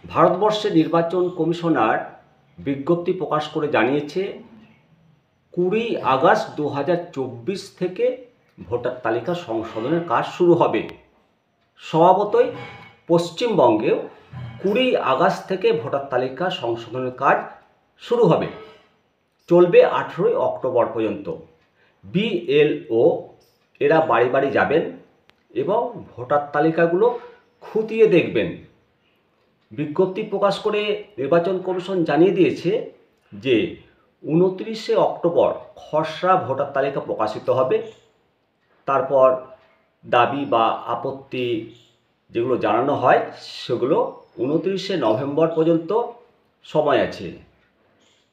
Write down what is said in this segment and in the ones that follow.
ভারতবর্ষের নির্বাচন কমিশনার বিজ্ঞপ্তি প্রকাশ করে জানিয়েছে 20 আগস্ট 2024 থেকে ভোটার তালিকা সংশোধনের কাজ শুরু হবে। স্বভাবতই পশ্চিমবঙ্গেও 20 আগস্ট থেকে ভোটার তালিকা সংশোধনের কাজ শুরু হবে, চলবে 18 অক্টোবর পর্যন্ত। বিএলও এরা বাড়ি বাড়ি যাবেন এবং ভোটার তালিকাগুলো খতিয়ে দেখবেন। বিজ্ঞপ্তি প্রকাশ করে নির্বাচন কমিশন জানিয়ে দিয়েছে যে 29 অক্টোবর খসড়া ভোটার তালিকা প্রকাশিত হবে। তারপর দাবি বা আপত্তি যেগুলো জানানো হয় সেগুলো 29 নভেম্বর পর্যন্ত সময় আছে।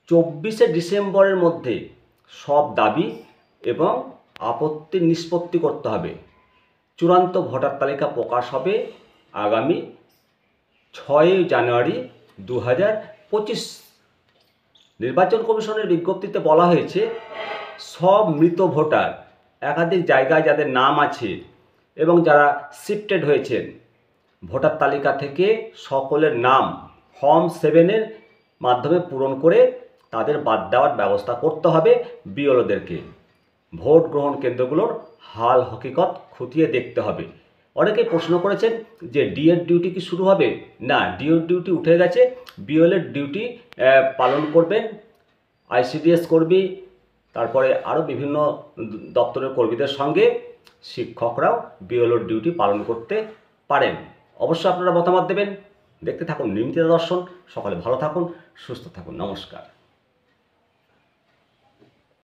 24 ডিসেম্বরের মধ্যে সব দাবি এবং আপত্তির নিষ্পত্তি করতে হবে। চূড়ান্ত ভোটার তালিকা প্রকাশ হবে আগামী 6 জানুয়ারি 2025। নির্বাচন কমিশনের বিজ্ঞপ্তিতে বলা হয়েছে, সব মৃত ভোটার, একাধিক জায়গায় যাদের নাম আছে এবং যারা শিফটেড হয়েছেন, ভোটার তালিকা থেকে সকলের নাম ফর্ম 7-এর মাধ্যমে পূরণ করে তাদের বাদ দেওয়ার ব্যবস্থা করতে হবে বিএলওদেরকে। ভোট গ্রহণ কেন্দ্রগুলোর হাল হকিকত খতিয়ে দেখতে হবে। অনেকে প্রশ্ন করেছেন যে ডিএর ডিউটি কি শুরু হবে? না, ডিওর ডিউটি উঠে গেছে। বিএলএর ডিউটি পালন করবেন আইসিডিএস কর্মী, তারপরে আরও বিভিন্ন দপ্তরের কর্মীদের সঙ্গে শিক্ষকরাও বিএলওর ডিউটি পালন করতে পারেন। অবশ্যই আপনারা মতামত দেবেন। দেখতে থাকুন নিয়মিত দর্শন। সকলে ভালো থাকুন, সুস্থ থাকুন। নমস্কার।